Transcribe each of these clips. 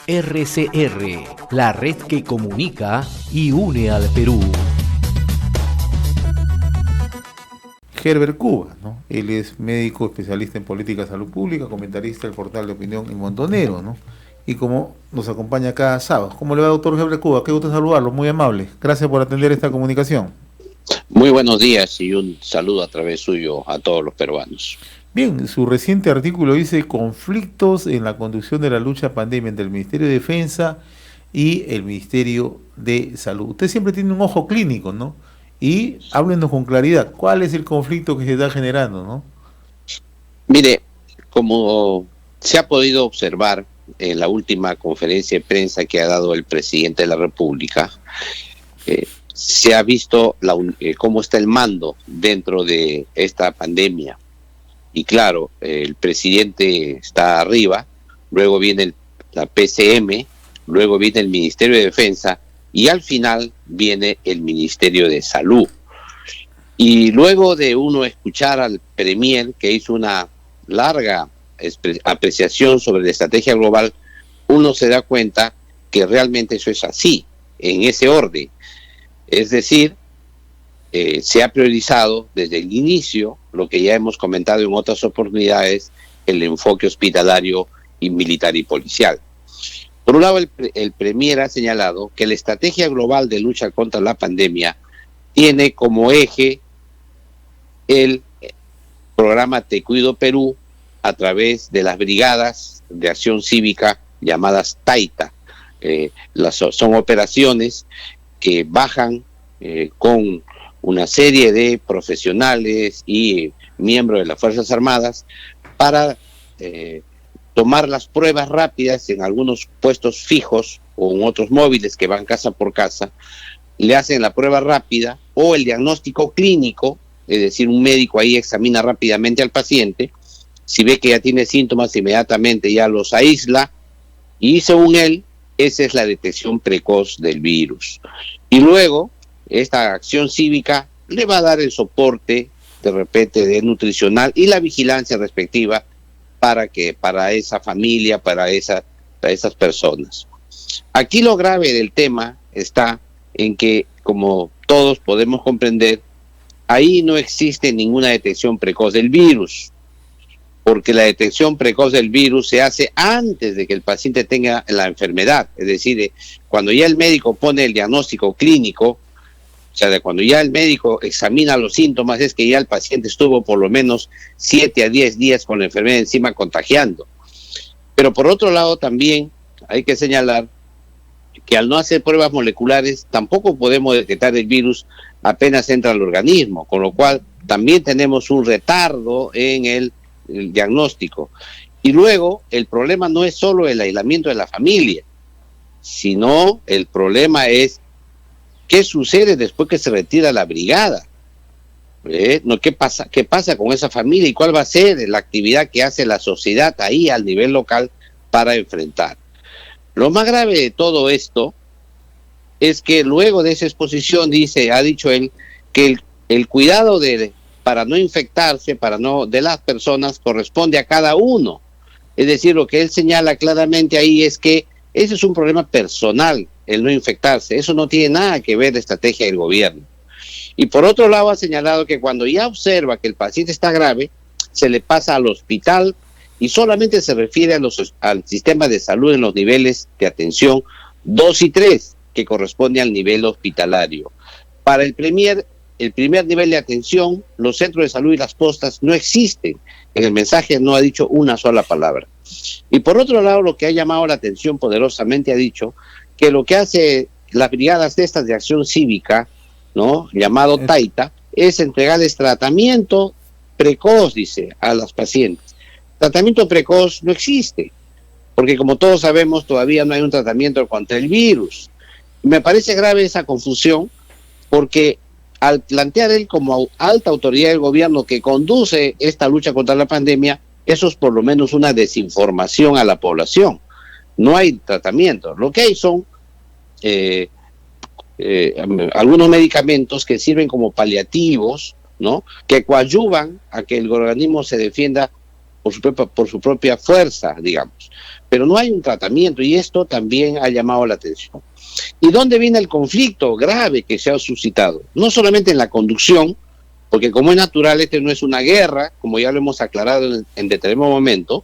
RCR, la red que comunica y une al Perú. Herbert Cuba, ¿no? Él es médico especialista en política de salud pública, comentarista del portal de opinión El Montonero, ¿no? Y como nos acompaña cada sábado. ¿Cómo le va, doctor Herbert Cuba? Qué gusto saludarlo, muy amable. Gracias por atender esta comunicación. Muy buenos días y un saludo a través suyo a todos los peruanos. Bien, su reciente artículo dice conflictos en la conducción de la lucha pandemia entre el Ministerio de Defensa y el Ministerio de Salud. Usted siempre tiene un ojo clínico, ¿no? Y háblenos con claridad, ¿cuál es el conflicto que se está generando, no? Mire, como se ha podido observar en la última conferencia de prensa que ha dado el presidente de la República, se ha visto cómo está el mando dentro de esta pandemia. Y claro, el presidente está arriba, luego viene la PCM, luego viene el Ministerio de Defensa y al final viene el Ministerio de Salud. Y luego de uno escuchar al Premier, que hizo una larga apreciación sobre la estrategia global, uno se da cuenta que realmente eso es así, en ese orden. Es decir, se ha priorizado desde el inicio, lo que ya hemos comentado en otras oportunidades, el enfoque hospitalario y militar y policial. Por un lado, el Premier ha señalado que la estrategia global de lucha contra la pandemia tiene como eje el programa Te Cuido Perú a través de las brigadas de acción cívica llamadas TAITA. Son operaciones que bajan con una serie de profesionales y miembros de las Fuerzas Armadas para tomar las pruebas rápidas en algunos puestos fijos o en otros móviles que van casa por casa. Le hacen la prueba rápida o el diagnóstico clínico, es decir, un médico ahí examina rápidamente al paciente, si ve que ya tiene síntomas, inmediatamente ya los aísla y según él, esa es la detección precoz del virus. Y luego, esta acción cívica le va a dar el soporte, de repente, de nutricional y la vigilancia respectiva para esa familia, para esas personas. Aquí lo grave del tema está en que, como todos podemos comprender, ahí no existe ninguna detección precoz del virus, porque la detección precoz del virus se hace antes de que el paciente tenga la enfermedad, es decir, cuando ya el médico pone el diagnóstico clínico, o sea, cuando ya el médico examina los síntomas, es que ya el paciente estuvo por lo menos 7 a 10 días con la enfermedad encima contagiando. Pero por otro lado también hay que señalar que al no hacer pruebas moleculares tampoco podemos detectar el virus apenas entra al organismo, con lo cual también tenemos un retardo en el diagnóstico. Y luego el problema no es solo el aislamiento de la familia, sino el problema es ¿qué sucede después que se retira la brigada? ¿Qué pasa con esa familia y cuál va a ser la actividad que hace la sociedad ahí al nivel local para enfrentar? Lo más grave de todo esto es que luego de esa exposición ha dicho él, que el cuidado para no infectarse, de las personas corresponde a cada uno. Es decir, lo que él señala claramente ahí es que ese es un problema personal, el no infectarse. Eso no tiene nada que ver la estrategia del gobierno. Y por otro lado ha señalado que cuando ya observa que el paciente está grave, se le pasa al hospital y solamente se refiere al sistema de salud en los niveles de atención 2 y 3, que corresponde al nivel hospitalario. Para el primer nivel de atención, los centros de salud y las postas no existen. En el mensaje no ha dicho una sola palabra. Y por otro lado, lo que ha llamado la atención poderosamente ha dicho que lo que hace las brigadas de estas de acción cívica, ¿no?, llamado TAITA, es entregarles tratamiento precoz, dice, a las pacientes. Tratamiento precoz no existe, porque como todos sabemos, todavía no hay un tratamiento contra el virus. Me parece grave esa confusión, porque al plantear él como alta autoridad del gobierno que conduce esta lucha contra la pandemia, eso es por lo menos una desinformación a la población. No hay tratamiento. Lo que hay son algunos medicamentos que sirven como paliativos, ¿no?, que coadyuvan a que el organismo se defienda por su propia fuerza, digamos. Pero no hay un tratamiento y esto también ha llamado la atención. ¿Y dónde viene el conflicto grave que se ha suscitado? No solamente en la conducción, porque como es natural, este no es una guerra, como ya lo hemos aclarado en determinado momento.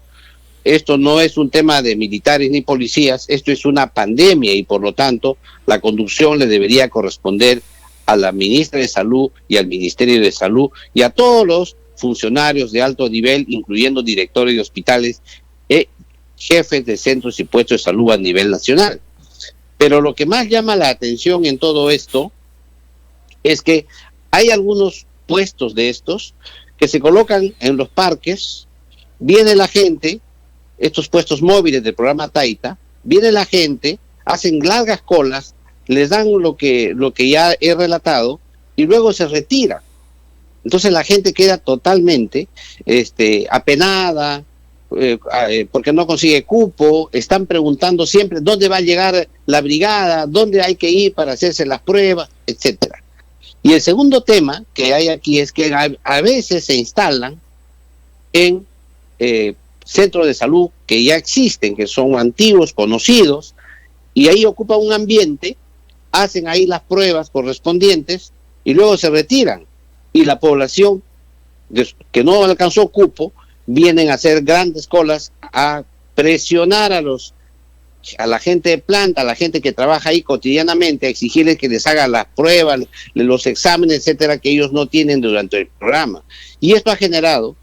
Esto no es un tema de militares ni policías, esto es una pandemia y por lo tanto la conducción le debería corresponder a la ministra de Salud y al Ministerio de Salud y a todos los funcionarios de alto nivel, incluyendo directores de hospitales, jefes de centros y puestos de salud a nivel nacional. Pero lo que más llama la atención en todo esto es que hay algunos puestos de estos que se colocan en los parques, viene la gente, estos puestos móviles del programa Taita, viene la gente, hacen largas colas, les dan lo que ya he relatado y luego se retira. Entonces la gente queda totalmente apenada porque no consigue cupo, están preguntando siempre dónde va a llegar la brigada, dónde hay que ir para hacerse las pruebas, etcétera. Y el segundo tema que hay aquí es que a veces se instalan en centros de salud que ya existen, que son antiguos, conocidos, y ahí ocupan un ambiente, hacen ahí las pruebas correspondientes y luego se retiran. Y la población que no alcanzó cupo vienen a hacer grandes colas a presionar a la gente de planta, a la gente que trabaja ahí cotidianamente, a exigirles que les hagan las pruebas, los exámenes, etcétera, que ellos no tienen durante el programa. Y esto ha generado,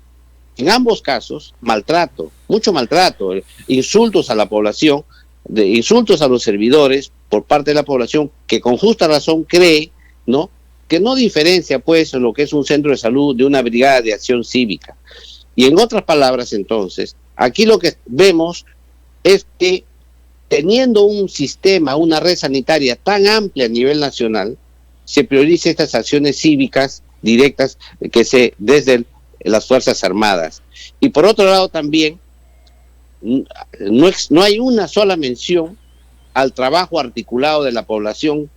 en ambos casos, maltrato, mucho maltrato, insultos a la población, insultos a los servidores por parte de la población que con justa razón cree, ¿no?, que no diferencia pues lo que es un centro de salud de una brigada de acción cívica. Y en otras palabras, entonces, aquí lo que vemos es que teniendo un sistema, una red sanitaria tan amplia a nivel nacional, se prioriza estas acciones cívicas directas desde las Fuerzas Armadas. Y por otro lado también, no hay una sola mención al trabajo articulado de la población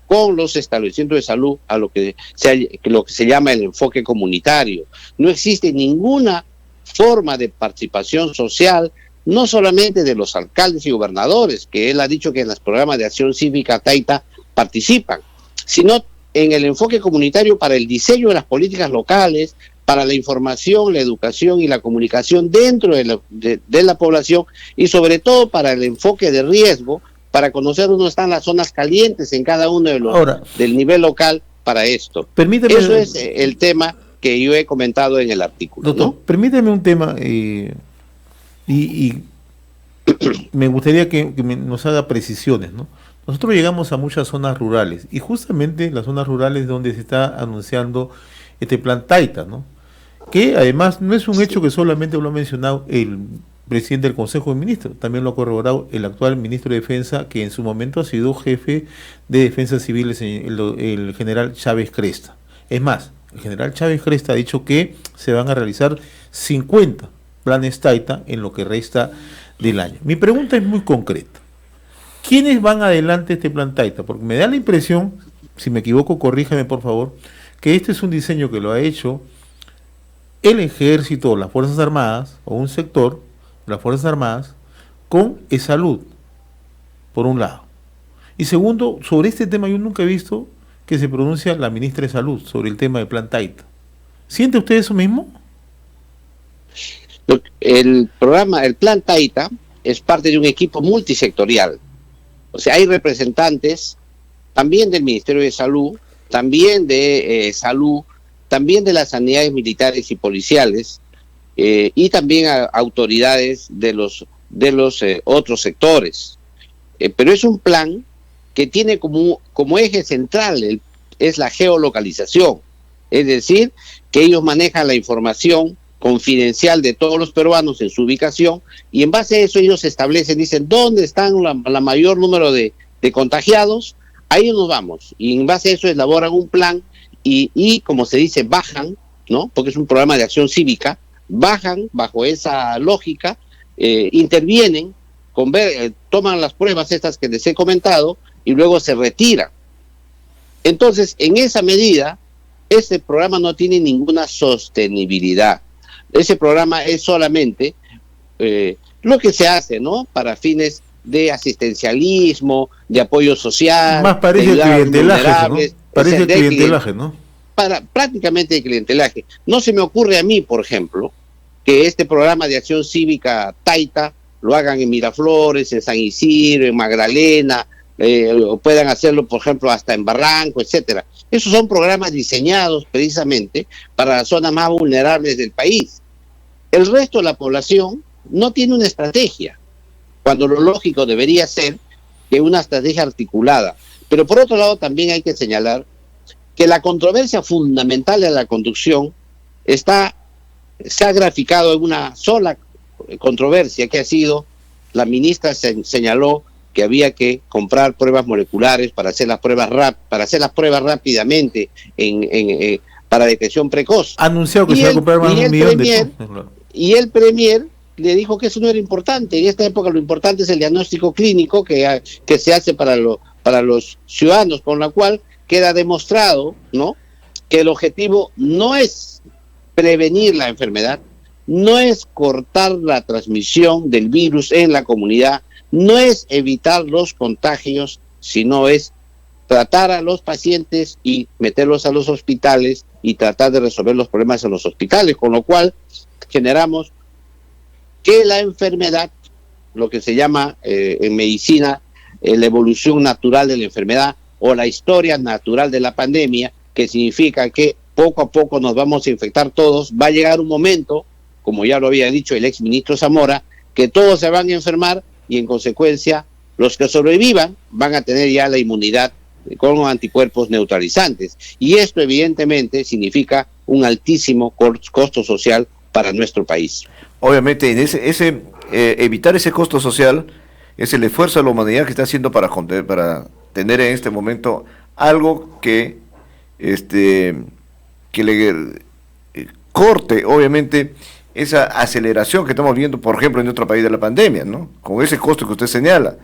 con los establecimientos de salud, a lo que se llama el enfoque comunitario. No existe ninguna forma de participación social, no solamente de los alcaldes y gobernadores, que él ha dicho que en los programas de acción cívica Taita participan, sino en el enfoque comunitario para el diseño de las políticas locales, para la información, la educación y la comunicación dentro de la población y sobre todo para el enfoque de riesgo, para conocer dónde están las zonas calientes en cada uno de los del nivel local para esto. Eso es el tema que yo he comentado en el artículo. Doctor, ¿no? Permíteme un tema y me gustaría que nos haga precisiones, ¿no? Nosotros llegamos a muchas zonas rurales y justamente las zonas rurales donde se está anunciando este plan Taita, ¿no? Que además no es un hecho que solamente lo ha mencionado el presidente del Consejo de Ministros, también lo ha corroborado el actual ministro de Defensa, que en su momento ha sido jefe de Defensa Civil, el general Chávez Cresta. Es más, el general Chávez Cresta ha dicho que se van a realizar 50 planes Taita en lo que resta del año. Mi pregunta es muy concreta. ¿Quiénes van adelante este plan Taita? Porque me da la impresión, si me equivoco, corríjame por favor, que este es un diseño que lo ha hecho el Ejército, las Fuerzas Armadas, o un sector de las Fuerzas Armadas, con salud, por un lado. Y segundo, sobre este tema yo nunca he visto que se pronuncia la ministra de Salud sobre el tema del plan Taita. ¿Siente usted eso mismo? El plan Taita es parte de un equipo multisectorial. O sea, hay representantes también del Ministerio de Salud, también de Salud, también de las sanidades militares y policiales, y también a autoridades de los otros sectores. Pero es un plan que tiene como eje central es la geolocalización, es decir, que ellos manejan la información confidencial de todos los peruanos en su ubicación y en base a eso ellos dicen dónde están la mayor número de contagiados, ahí nos vamos y en base a eso elaboran un plan y como se dice bajan, ¿no? Porque es un programa de acción cívica, bajan bajo esa lógica, intervienen, toman las pruebas estas que les he comentado y luego se retiran. Entonces, en esa medida, este programa no tiene ninguna sostenibilidad. Ese programa es solamente lo que se hace, ¿no? Para fines de asistencialismo, de apoyo social, Más parece de ayudar a los clientelaje, ¿no? vulnerables, Parece de clientelaje, ¿no? para prácticamente de clientelaje. No se me ocurre a mí, por ejemplo, que este programa de acción cívica Taita lo hagan en Miraflores, en San Isidro, en Magdalena, o puedan hacerlo, por ejemplo, hasta en Barranco, etcétera. Esos son programas diseñados precisamente para las zonas más vulnerables del país. El resto de la población no tiene una estrategia, cuando lo lógico debería ser que una estrategia articulada. Pero por otro lado también hay que señalar que la controversia fundamental de la conducción se ha graficado en una sola controversia, que ha sido: la ministra señaló que había que comprar pruebas moleculares para hacer las pruebas rápidamente para detección precoz. Ha anunciado que se va a comprar más de 1 millón de... Y el premier le dijo que eso no era importante. En esta época lo importante es el diagnóstico clínico que se hace para los ciudadanos, con la cual queda demostrado, ¿no?, que el objetivo no es prevenir la enfermedad, no es cortar la transmisión del virus en la comunidad, no es evitar los contagios, sino es tratar a los pacientes y meterlos a los hospitales y tratar de resolver los problemas en los hospitales, con lo cual generamos que la enfermedad, lo que se llama en medicina la evolución natural de la enfermedad o la historia natural de la pandemia, que significa que poco a poco nos vamos a infectar todos. Va a llegar un momento, como ya lo había dicho el exministro Zamora, que todos se van a enfermar y en consecuencia los que sobrevivan van a tener ya la inmunidad con anticuerpos neutralizantes. Y esto evidentemente significa un altísimo costo social para nuestro país. Obviamente, en evitar ese costo social es el esfuerzo de la humanidad que está haciendo para tener en este momento algo que le corte, obviamente, esa aceleración que estamos viendo, por ejemplo, en otro país de la pandemia, ¿no? Con ese costo que usted señala,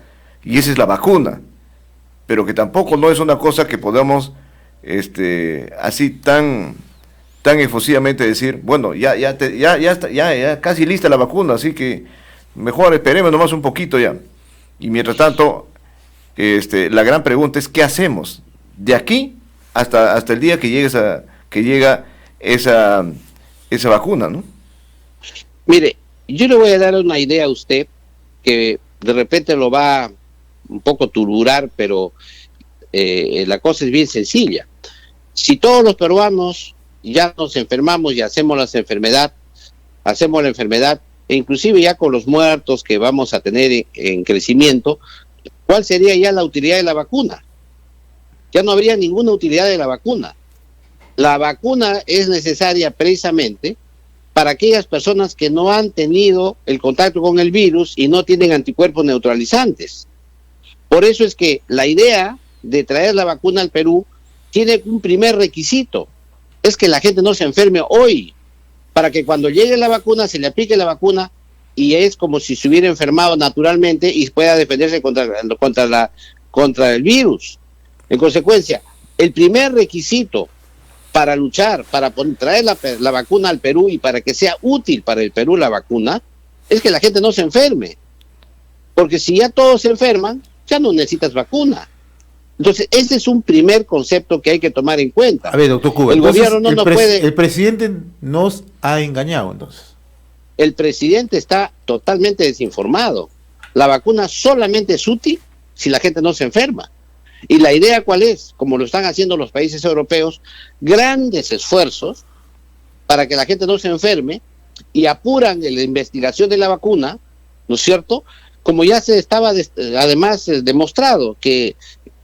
y esa es la vacuna, pero que tampoco no es una cosa que podamos así tan efusivamente decir, bueno, ya está casi lista la vacuna, así que mejor esperemos nomás un poquito ya. Y mientras tanto, la gran pregunta es, ¿qué hacemos de aquí hasta el día que llega esa vacuna, ¿no? Mire, yo le voy a dar una idea a usted que de repente lo va un poco turburar, pero la cosa es bien sencilla. Si todos los peruanos ya nos enfermamos y hacemos la enfermedad, e inclusive ya con los muertos que vamos a tener en crecimiento, ¿cuál sería ya la utilidad de la vacuna? Ya no habría ninguna utilidad de la vacuna. La vacuna es necesaria precisamente para aquellas personas que no han tenido el contacto con el virus y no tienen anticuerpos neutralizantes. Por eso es que la idea de traer la vacuna al Perú tiene un primer requisito, es que la gente no se enferme hoy, para que cuando llegue la vacuna se le aplique la vacuna y es como si se hubiera enfermado naturalmente y pueda defenderse contra el virus. En consecuencia, el primer requisito para luchar, para traer la vacuna al Perú y para que sea útil para el Perú la vacuna, es que la gente no se enferme. Porque si ya todos se enferman, ya no necesitas vacuna. Entonces, ese es un primer concepto que hay que tomar en cuenta. A ver, doctor Cuba, el gobierno no puede... El presidente nos ha engañado, entonces. El presidente está totalmente desinformado. La vacuna solamente es útil si la gente no se enferma. ¿Y la idea cuál es? Como lo están haciendo los países europeos, grandes esfuerzos para que la gente no se enferme y apuran la investigación de la vacuna, ¿no es cierto? Como ya se estaba además demostrado que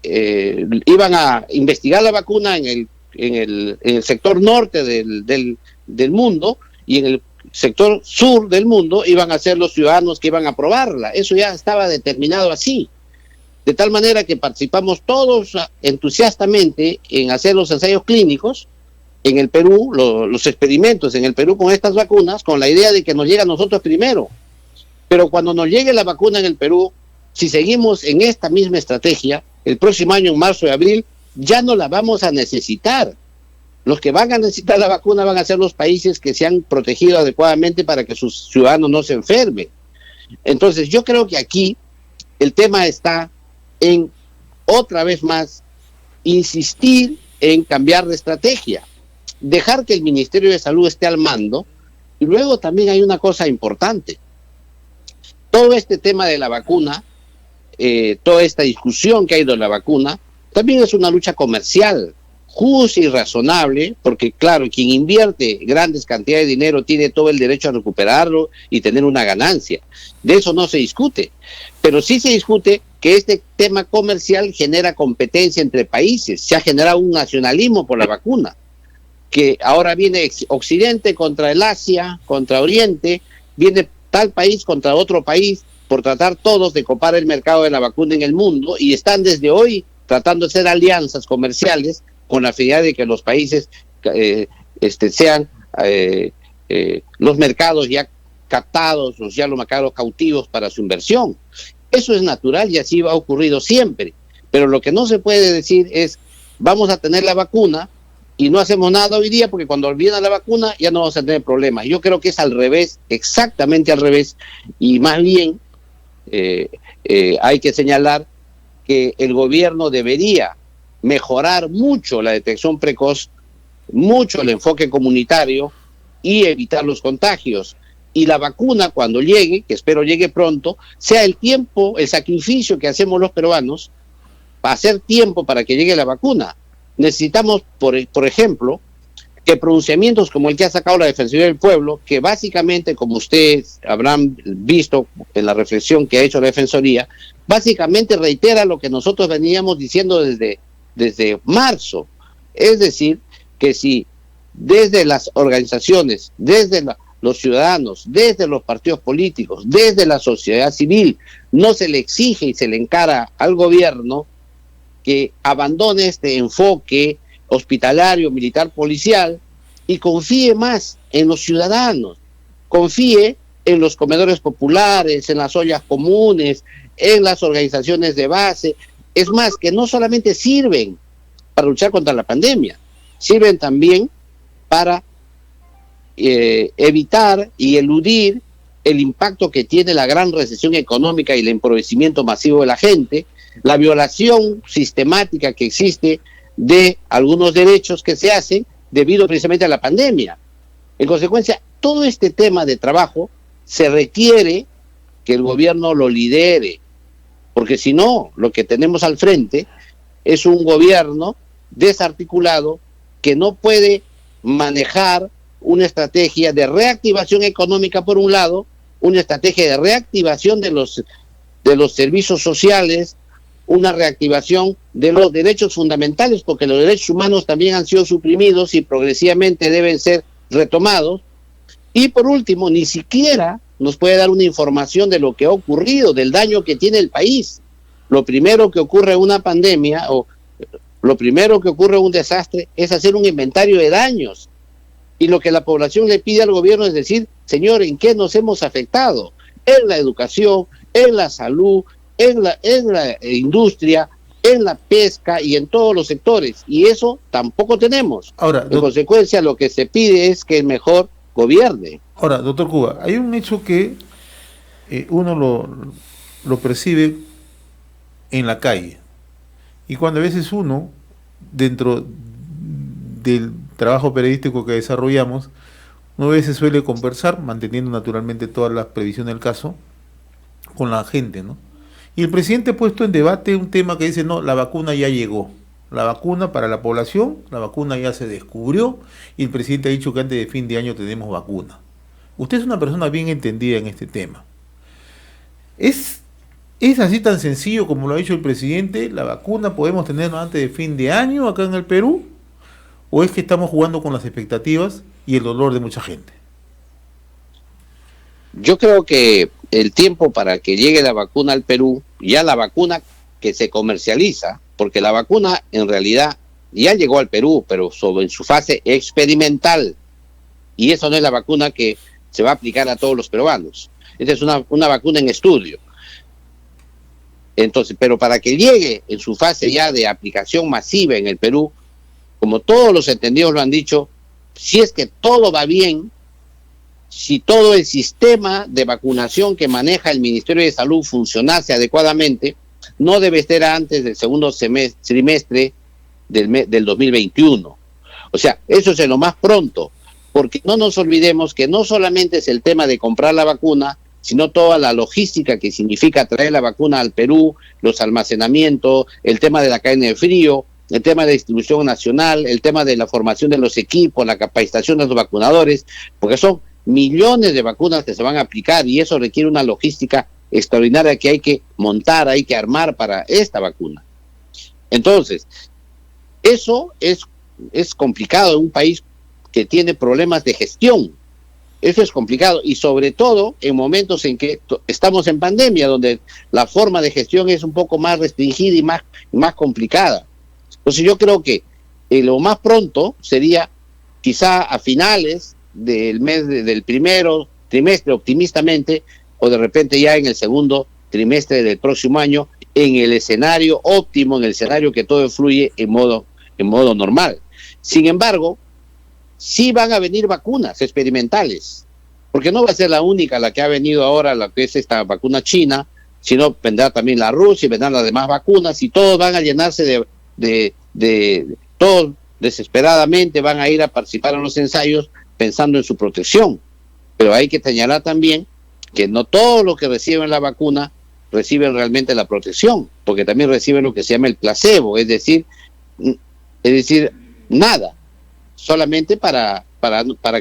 iban a investigar la vacuna en el sector norte del mundo y en el sector sur del mundo iban a ser los ciudadanos que iban a probarla. Eso ya estaba determinado así. De tal manera que participamos todos entusiastamente en hacer los ensayos clínicos en el Perú, los experimentos en el Perú con estas vacunas, con la idea de que nos llegue a nosotros primero. Pero cuando nos llegue la vacuna en el Perú, si seguimos en esta misma estrategia, el próximo año, en marzo y abril, ya no la vamos a necesitar. Los que van a necesitar la vacuna van a ser los países que se han protegido adecuadamente para que sus ciudadanos no se enfermen. Entonces, yo creo que aquí el tema está en, otra vez más, insistir en cambiar de estrategia, dejar que el Ministerio de Salud esté al mando. Y luego también hay una cosa importante. Todo este tema de la vacuna, toda esta discusión que ha ido en la vacuna, también es una lucha comercial, justa y razonable, porque claro, quien invierte grandes cantidades de dinero tiene todo el derecho a recuperarlo y tener una ganancia. De eso no se discute, pero sí se discute que este tema comercial genera competencia entre países, se ha generado un nacionalismo por la vacuna, que ahora viene Occidente contra el Asia, contra Oriente, viene tal país contra otro país, por tratar todos de copar el mercado de la vacuna en el mundo, y están desde hoy tratando de hacer alianzas comerciales con la finalidad de que los países sean los mercados ya captados, ya los mercados cautivos para su inversión. Eso es natural y así ha ocurrido siempre. Pero lo que no se puede decir es, vamos a tener la vacuna y no hacemos nada hoy día porque cuando viene la vacuna ya no vamos a tener problemas. Yo creo que es al revés, exactamente al revés, y más bien hay que señalar que el gobierno debería mejorar mucho la detección precoz, mucho el enfoque comunitario y evitar los contagios. Y la vacuna, cuando llegue, que espero llegue pronto, sea el tiempo, el sacrificio que hacemos los peruanos para hacer tiempo para que llegue la vacuna. Necesitamos, por ejemplo, que pronunciamientos como el que ha sacado la Defensoría del Pueblo, que básicamente, como ustedes habrán visto en la reflexión que ha hecho la Defensoría, básicamente reitera lo que nosotros veníamos diciendo desde marzo. Es decir, que si desde las organizaciones, desde los ciudadanos, desde los partidos políticos, desde la sociedad civil, no se le exige y se le encara al gobierno que abandone este enfoque hospitalario, militar, policial y confíe más en los ciudadanos, confíe en los comedores populares, en las ollas comunes, en las organizaciones de base. Es más, que no solamente sirven para luchar contra la pandemia, sirven también para evitar y eludir el impacto que tiene la gran recesión económica y el empobrecimiento masivo de la gente, la violación sistemática que existe de algunos derechos que se hacen debido precisamente a la pandemia. En consecuencia, todo este tema de trabajo se requiere que el gobierno lo lidere, porque si no, lo que tenemos al frente es un gobierno desarticulado que no puede manejar una estrategia de reactivación económica por un lado, una estrategia de reactivación de los servicios sociales, una reactivación de los derechos fundamentales, porque los derechos humanos también han sido suprimidos y progresivamente deben ser retomados. Y por último, ni siquiera nos puede dar una información de lo que ha ocurrido, del daño que tiene el país. Lo primero que ocurre en una pandemia o lo primero que ocurre en un desastre es hacer un inventario de daños. Y lo que la población le pide al gobierno es decir, señor, ¿en qué nos hemos afectado? En la educación, en la salud, en la industria, en la pesca y en todos los sectores. Y eso tampoco tenemos. Ahora, en consecuencia, lo que se pide es que el mejor gobierne. Ahora, doctor Cuba, hay un hecho que uno lo percibe en la calle. Y cuando a veces uno, dentro del trabajo periodístico que desarrollamos, uno a veces suele conversar, manteniendo naturalmente todas las previsiones del caso, con la gente, ¿no? Y el presidente ha puesto en debate un tema que dice, no, la vacuna ya llegó. La vacuna para la población, la vacuna ya se descubrió, y el presidente ha dicho que antes de fin de año tenemos vacuna. Usted es una persona bien entendida en este tema. ¿Es así tan sencillo como lo ha dicho el presidente? ¿La vacuna podemos tener antes de fin de año acá en el Perú? ¿O es que estamos jugando con las expectativas y el dolor de mucha gente? Yo creo que el tiempo para que llegue la vacuna al Perú, ya la vacuna que se comercializa, porque la vacuna en realidad ya llegó al Perú, pero en su fase experimental, y eso no es la vacuna que se va a aplicar a todos los peruanos. Esta es una vacuna en estudio. Entonces, pero para que llegue en su fase ya de aplicación masiva en el Perú, como todos los entendidos lo han dicho, si es que todo va bien, si todo el sistema de vacunación que maneja el Ministerio de Salud funcionase adecuadamente, no debe ser antes del segundo trimestre del 2021. O sea, eso es en lo más pronto, porque no nos olvidemos que no solamente es el tema de comprar la vacuna, sino toda la logística que significa traer la vacuna al Perú, los almacenamientos, el tema de la cadena de frío, el tema de distribución nacional, el tema de la formación de los equipos, la capacitación de los vacunadores, porque son millones de vacunas que se van a aplicar y eso requiere una logística extraordinaria que hay que montar, hay que armar para esta vacuna. Entonces, eso es complicado en un país que tiene problemas de gestión. Eso es complicado y sobre todo en momentos en que estamos en pandemia, donde la forma de gestión es un poco más restringida y más complicada. Entonces yo creo que lo más pronto sería quizá a finales del mes del primero trimestre, optimistamente, o de repente ya en el segundo trimestre del próximo año, en el escenario óptimo, en el escenario que todo fluye en modo normal. Sin embargo, sí van a venir vacunas experimentales, porque no va a ser la única la que ha venido ahora, la que es esta vacuna china, sino vendrá también la Rusia y vendrán las demás vacunas y todos van a llenarse todos desesperadamente van a ir a participar en los ensayos pensando en su protección. Pero hay que señalar también que no todos los que reciben la vacuna reciben realmente la protección, porque también reciben lo que se llama el placebo, es decir, nada, solamente para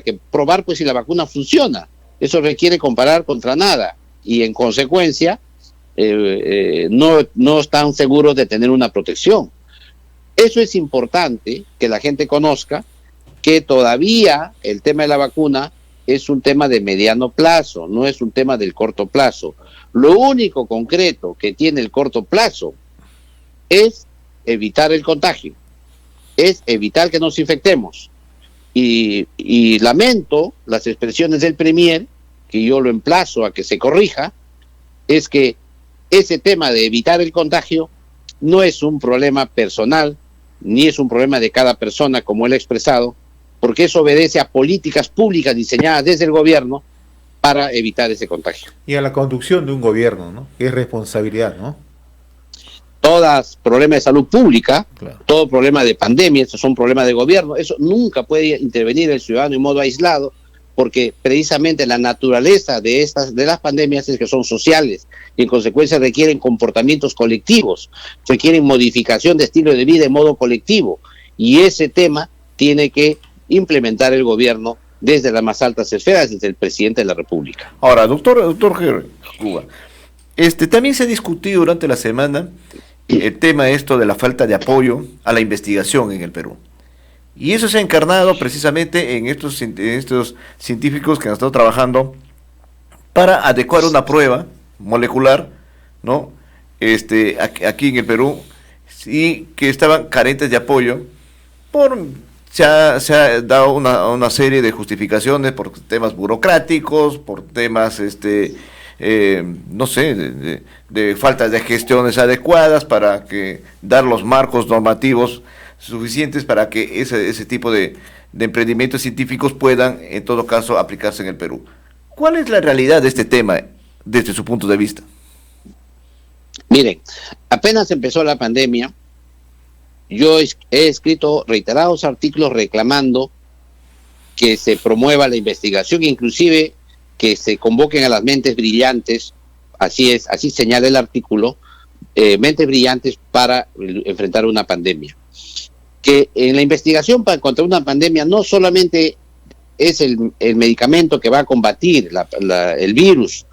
que probar pues si la vacuna funciona. Eso requiere comparar contra nada y en consecuencia no están seguros de tener una protección. Eso es importante que la gente conozca, que todavía el tema de la vacuna es un tema de mediano plazo, no es un tema del corto plazo. Lo único concreto que tiene el corto plazo es evitar el contagio, es evitar que nos infectemos. Y lamento las expresiones del Premier, que yo lo emplazo a que se corrija, es que ese tema de evitar el contagio no es un problema personal, ni es un problema de cada persona, como él ha expresado, porque eso obedece a políticas públicas diseñadas desde el gobierno para evitar ese contagio. Y a la conducción de un gobierno, ¿no? Que es responsabilidad, ¿no? Todos problemas de salud pública, claro, todo problema de pandemia, estos son problemas de gobierno, eso nunca puede intervenir el ciudadano en modo aislado, porque precisamente la naturaleza de las pandemias es que son sociales y en consecuencia requieren comportamientos colectivos, requieren modificación de estilo de vida en modo colectivo, y ese tema tiene que implementar el gobierno desde las más altas esferas, desde el presidente de la República. Ahora, doctor Cuba, también se ha discutido durante la semana el tema de la falta de apoyo a la investigación en el Perú. Y eso se ha encarnado precisamente en estos científicos que han estado trabajando para adecuar una prueba molecular, ¿no? Aquí en el Perú, y que estaban carentes de apoyo. Se ha dado una serie de justificaciones por temas burocráticos, por temas no sé, de falta de gestiones adecuadas para dar los marcos normativos suficientes para que ese tipo de emprendimientos científicos puedan, en todo caso, aplicarse en el Perú. ¿Cuál es la realidad de este tema desde su punto de vista? Miren, apenas empezó la pandemia, yo he escrito reiterados artículos reclamando que se promueva la investigación, inclusive que se convoquen a las mentes brillantes, así señala el artículo, mentes brillantes para enfrentar una pandemia. Que en la investigación contra una pandemia no solamente es el medicamento que va a combatir el virus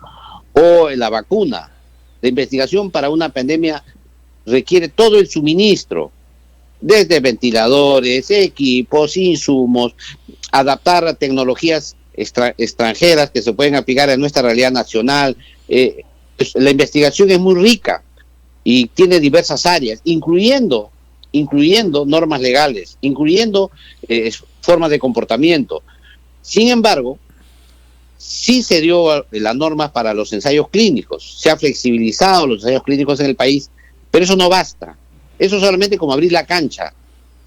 o la vacuna. La investigación para una pandemia requiere todo el suministro, desde ventiladores, equipos, insumos, adaptar a tecnologías extranjeras que se pueden aplicar a nuestra realidad nacional. Pues la investigación es muy rica y tiene diversas áreas, incluyendo normas legales, incluyendo formas de comportamiento. Sin embargo, sí se dio la norma para los ensayos clínicos, se ha flexibilizado los ensayos clínicos en el país, pero eso no basta. Eso solamente como abrir la cancha.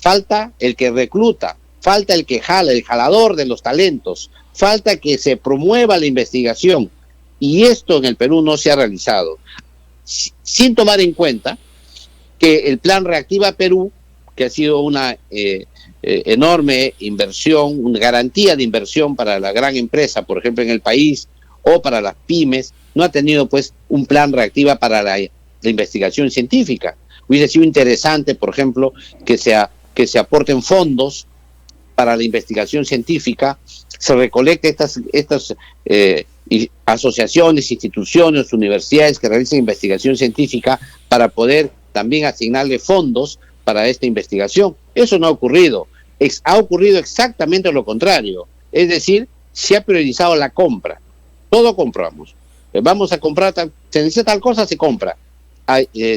falta el que recluta, falta el que jala, el jalador de los talentos, falta que se promueva la investigación, y esto en el Perú no se ha realizado, sin tomar en cuenta que el Plan Reactiva Perú, que ha sido una enorme inversión, una garantía de inversión para la gran empresa, por ejemplo en el país, o para las pymes, no ha tenido pues un plan reactiva para la investigación científica. Hubiese sido interesante, por ejemplo, que se aporten fondos para la investigación científica, se recolecte estas asociaciones, instituciones, universidades que realicen investigación científica para poder también asignarle fondos para esta investigación. Eso no ha ocurrido. Ha ocurrido exactamente lo contrario. Es decir, se ha priorizado la compra. Todo compramos. Vamos a comprar, se necesita tal cosa, se compra.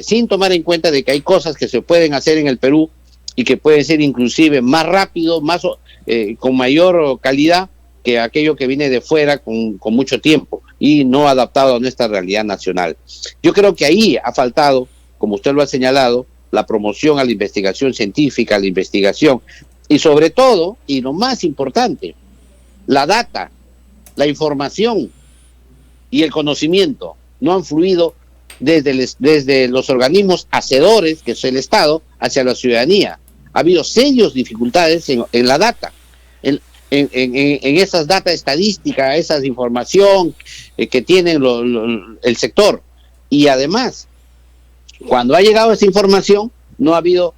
Sin tomar en cuenta de que hay cosas que se pueden hacer en el Perú y que pueden ser inclusive más rápido, con mayor calidad que aquello que viene de fuera con mucho tiempo y no adaptado a nuestra realidad nacional. Yo creo que ahí ha faltado, como usted lo ha señalado, la promoción a la investigación científica, a la investigación, y sobre todo, y lo más importante, la data, la información y el conocimiento no han fluido desde los organismos hacedores, que es el Estado, hacia la ciudadanía. Ha habido serias dificultades en la data, en esas data estadísticas, esa información que tiene el sector. Y además, cuando ha llegado esa información, no ha habido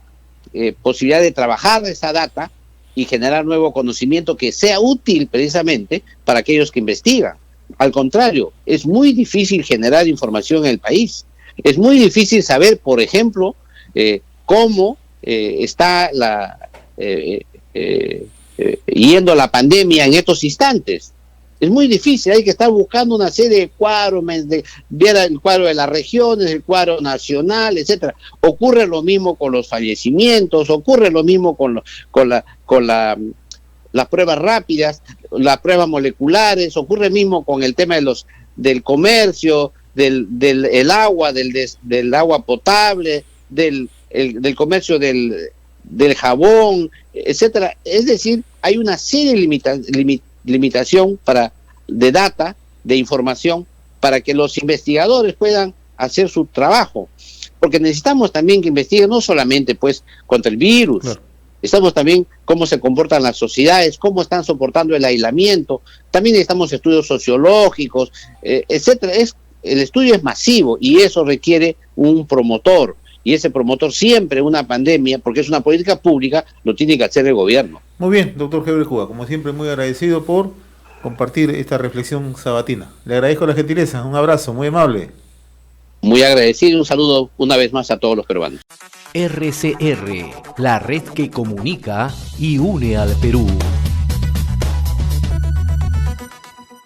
posibilidad de trabajar esa data y generar nuevo conocimiento que sea útil precisamente para aquellos que investigan. Al contrario, es muy difícil generar información en el país. Es muy difícil saber, por ejemplo, cómo está yendo la pandemia en estos instantes. Es muy difícil, hay que estar buscando una serie de cuadros, ver el cuadro de las regiones, el cuadro nacional, etcétera. Ocurre lo mismo con los fallecimientos, ocurre lo mismo con las pruebas rápidas, las pruebas moleculares, ocurre mismo con el tema del comercio, del agua, del agua potable, del comercio del jabón, etcétera. Es decir, hay una serie de limitación de data, de información, para que los investigadores puedan hacer su trabajo. Porque necesitamos también que investiguen no solamente pues contra el virus, claro. Estamos también cómo se comportan las sociedades, cómo están soportando el aislamiento, también necesitamos estudios sociológicos, etcétera. El estudio es masivo y eso requiere un promotor. Y ese promotor siempre una pandemia, porque es una política pública, lo tiene que hacer el gobierno. Muy bien, doctor Heber Juga, como siempre muy agradecido por compartir esta reflexión sabatina. Le agradezco la gentileza, un abrazo, muy amable. Muy agradecido, un saludo una vez más a todos los peruanos. RCR, la red que comunica y une al Perú.